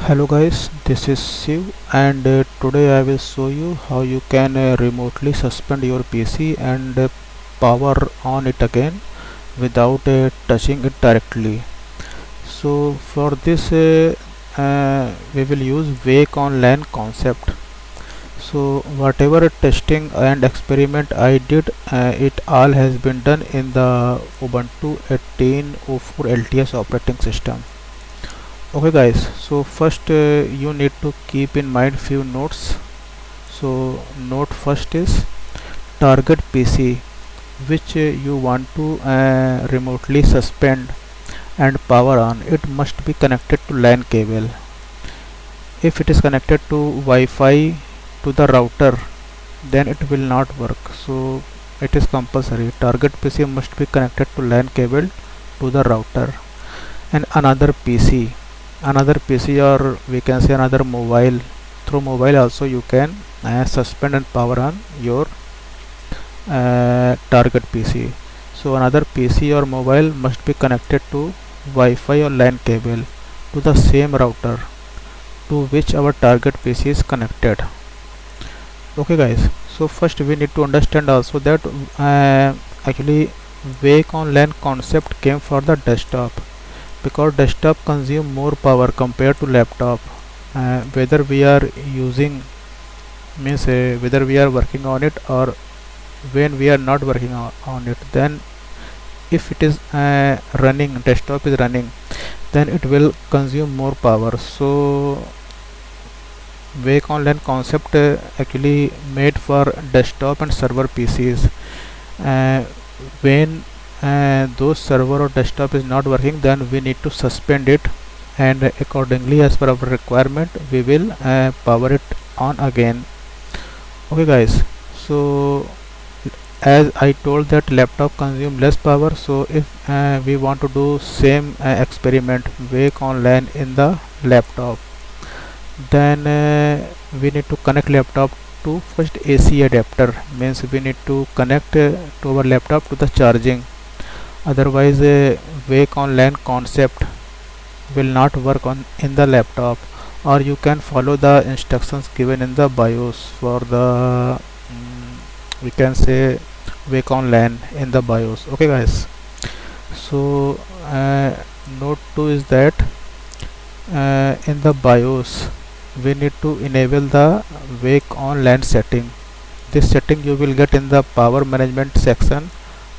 Hello guys, this is Shiv and today I will show you how you can remotely suspend your PC and power on it again without touching it directly. So for this we will use wake on LAN concept. So whatever testing and experiment I did, it all has been done in the Ubuntu 18.04 LTS operating system. Okay guys, so first you need to keep in mind few notes. So note first is target PC which you want to remotely suspend and power on. It must be connected to LAN cable. If it is connected to Wi-Fi to the router, then it will not work. So it is compulsory. Target PC must be connected to LAN cable to the router. And another PC, or we can say another mobile, through mobile also you can suspend and power on your target PC. So another PC or mobile must be connected to Wi-Fi or LAN cable to the same router to which our target PC is connected. Okay guys, so first we need to understand also that actually wake on LAN concept came for the desktop, because desktop consume more power compared to laptop. Whether we are using, means whether we are working on it or when we are not working on it, then if it is running, desktop is running, then it will consume more power. So wake on LAN concept actually made for desktop and server PCs. When those server or desktop is not working, then we need to suspend it, and accordingly as per our requirement we will power it on again. Okay guys, so as I told that laptop consume less power, so if we want to do same experiment, wake on LAN in the laptop, then we need to connect laptop to first AC adapter, means we need to connect to our laptop to the charging. Otherwise wake on LAN concept will not work on in the laptop. Or you can follow the instructions given in the BIOS for the we can say wake on LAN in the BIOS. Okay guys, so note 2 is that in the BIOS we need to enable the wake on LAN setting. This setting you will get in the power management section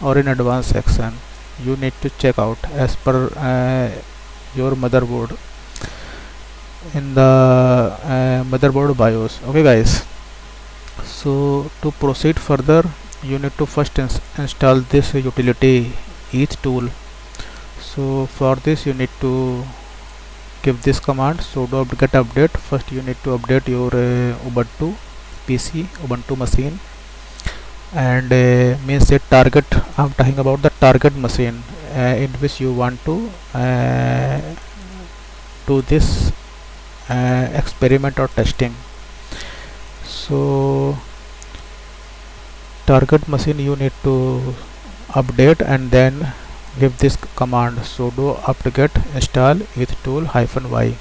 or in advanced section. You need to check out as per your motherboard in the motherboard BIOS. Okay guys, so to proceed further, you need to first install this utility ETH tool. So for this you need to give this command sudo get update. First you need to update your Ubuntu PC, Ubuntu machine, and means a target. I'm talking about the target machine in which you want to do this experiment or testing. So target machine you need to update and then give this command sudo apt-get install ETH tool -y.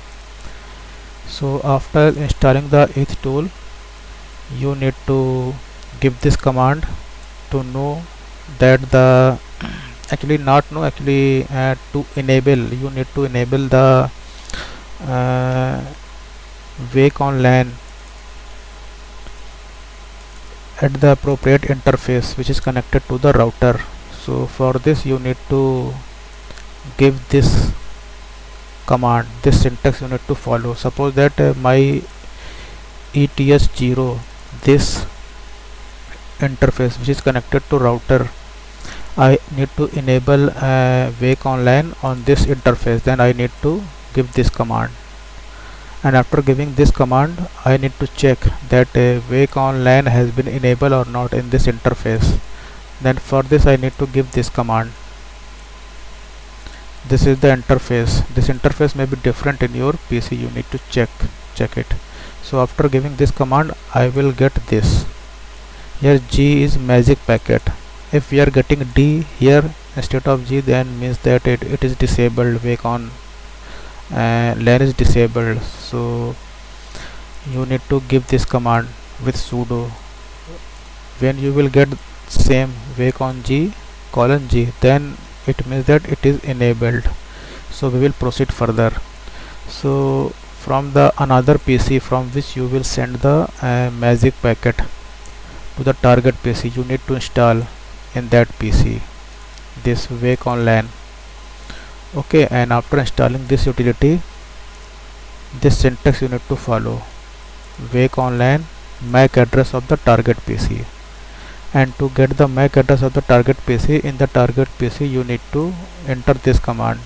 So after installing the ETH tool, you need to give this command to know that the actually not know actually to enable, you need to enable the wake on LAN at the appropriate interface which is connected to the router. So for this you need to give this command, this syntax you need to follow. Suppose that my ETS0, this interface which is connected to router, I need to enable wake on LAN on this interface, then I need to give this command. And after giving this command, I need to check that wake on LAN has been enabled or not in this interface. Then for this I need to give this command. This is the interface. This interface may be different in your PC, you need to check it. So after giving this command, I will get this. Here G is magic packet. If we are getting D here instead of G, then means that it is disabled wake on LAN is disabled, so you need to give this command with sudo. When you will get same wacom g colon g, then it means that it is enabled. So we will proceed further. So from the another PC from which you will send the magic packet to the target PC, you need to install in that PC this wacom LAN. Okay, and after installing this utility, this syntax you need to follow: wacom LAN MAC address of the target PC. And to get the MAC address of the target PC, in the target PC you need to enter this command: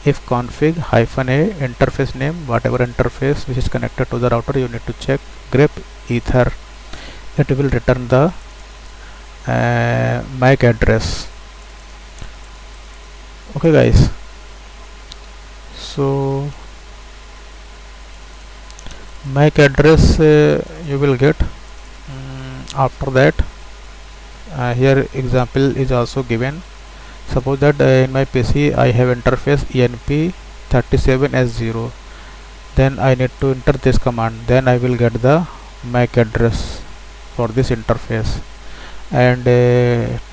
if config -a interface name, whatever interface which is connected to the router, you need to check grep ether. It will return the MAC address. Okay guys, so MAC address you will get. After that, here example is also given. Suppose that in my PC I have interface enp37s0, then I need to enter this command, then I will get the MAC address for this interface. And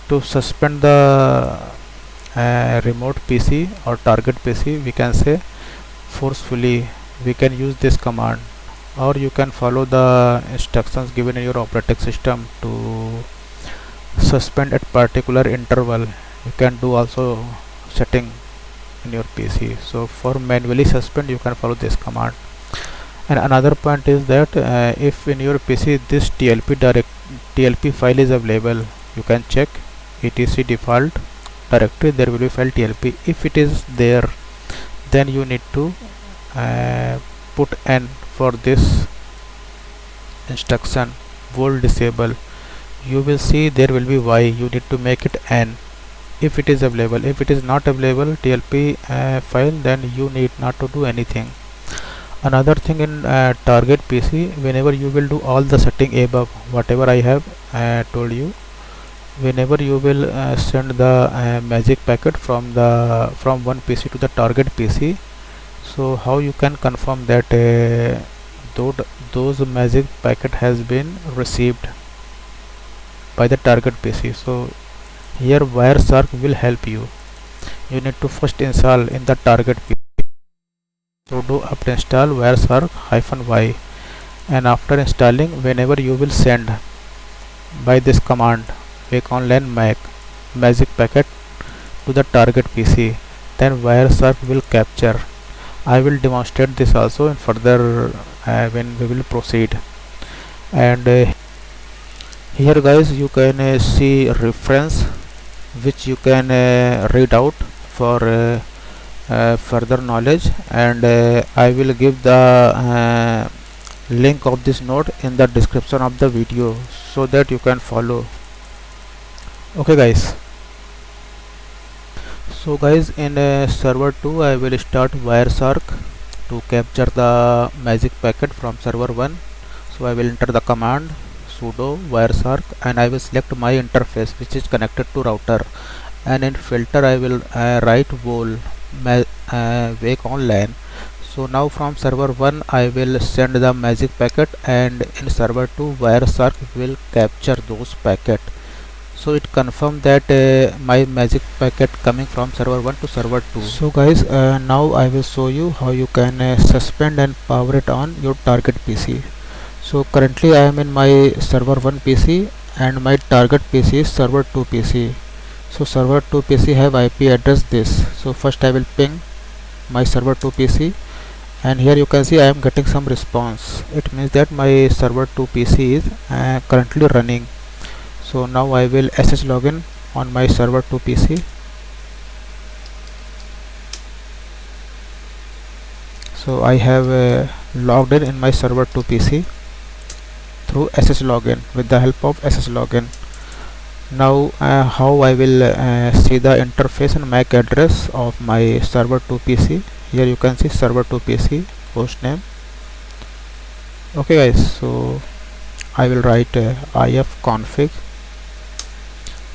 to suspend the remote PC or target PC, we can say forcefully we can use this command, or you can follow the instructions given in your operating system to suspend at particular interval. You can do also setting in your PC. So for manually suspend, you can follow this command. And another point is that if in your PC this TLP file is available, you can check etc default directory, there will be file TLP. If it is there, then you need to put n for this instruction will disable. You will see there will be y, you need to make it n if it is available. If it is not available TLP file, then you need not to do anything. Another thing in target PC, whenever you will do all the setting above, whatever I have told you, whenever you will send the magic packet from one PC to the target PC, so how you can confirm that those magic packet has been received by the target PC? So here Wireshark will help you. You need to first install in the target PC. Sudo apt install Wireshark -y, and after installing, whenever you will send by this command wacom LAN MAC magic packet to the target PC, then Wireshark will capture. I will demonstrate this also in further when we will proceed. And here guys, you can see reference which you can read out for further knowledge, and I will give the link of this node in the description of the video so that you can follow. Okay guys, so guys, in server 2 I will start Wireshark to capture the magic packet from server 1. So I will enter the command sudo Wireshark, and I will select my interface which is connected to router, and in filter I will write vol wacom LAN. So now from server 1 I will send the magic packet, and in server 2 Wireshark will capture those packet. So it confirmed that my magic packet coming from server 1 to server 2. So guys, now I will show you how you can suspend and power it on your target PC. So currently I am in my server 1 PC, and my target PC is server 2 PC. So server 2 PC have IP address this. So first I will ping my server 2 PC, and here you can see I am getting some response. It means that my server 2 PC is currently running. So now I will sh login on my server 2 PC. So I have logged in my server 2 PC through sh login with the help of sh login. Now how I will see the interface and MAC address of my server 2 PC. Here you can see server 2 PC host name. Okay guys, so I will write if config.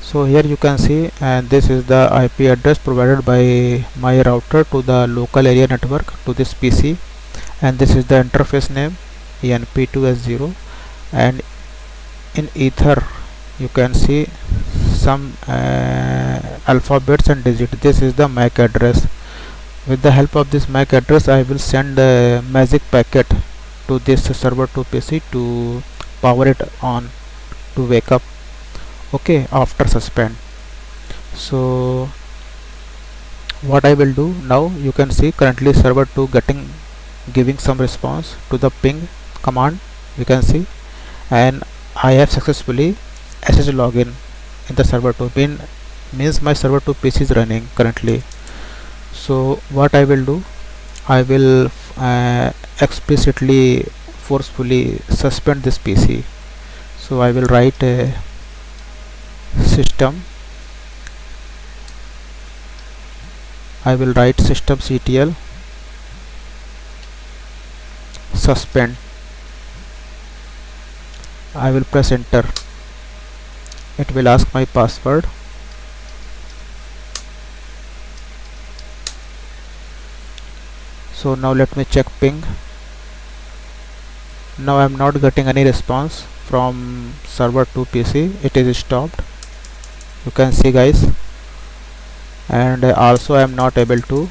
So here you can see, and this is the IP address provided by my router to the local area network to this PC, and this is the interface name ENP2S0, and in Ether you can see some alphabets and digits. This is the MAC address. With the help of this MAC address, I will send a magic packet to this server 2 PC to power it on, to wake up, okay, after suspend. So what I will do now, you can see currently server 2 giving some response to the ping command, you can see, and I have successfully SSH login in the server 2. Means my server 2 PC is running currently. So what I will do, I will explicitly forcefully suspend this PC. So I will write a system, I will write systemctl suspend. I will press enter. It will ask my password. So now let me check ping. Now I am not getting any response from server 2 PC. It is stopped, you can see guys, and also I am not able to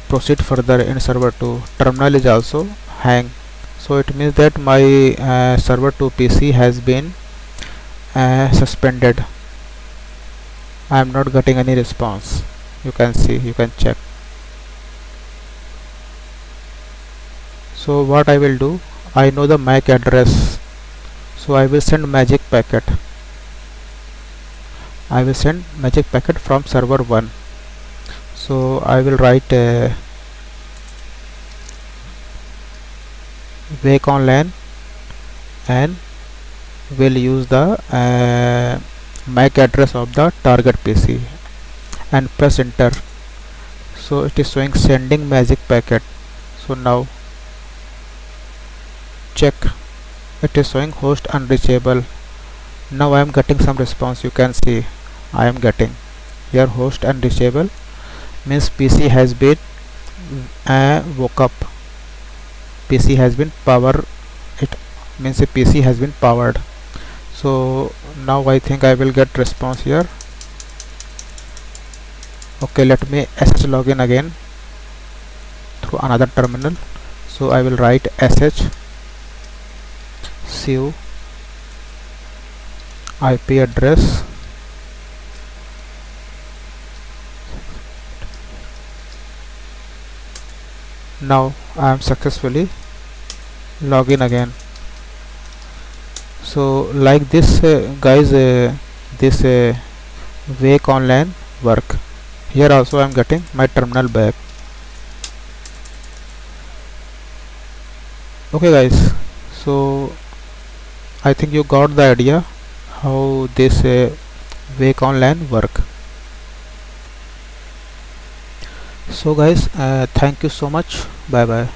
proceed further in server 2. Terminal is also hang. So it means that my server 2 PC has been suspended. I am not getting any response. You can see, you can check. So what I will do, I know the MAC address, so I will send magic packet. I will send magic packet from server 1. So I will write wake on LAN and will use the MAC address of the target PC and press enter. So it is showing sending magic packet. So now check, it is showing host unreachable. Now I am getting some response, you can see I am getting here host unreachable, means PC has been woke up, PC has been power, it means a PC has been powered. So now I think I will get response here. Okay, let me SSH login again through another terminal. So I will write SSH cu IP address now I am successfully login again. So like this guys, this wake on LAN work. Here also I am getting my terminal back. Okay guys, so I think you got the idea how this wake on LAN work. So guys, thank you so much. Bye bye.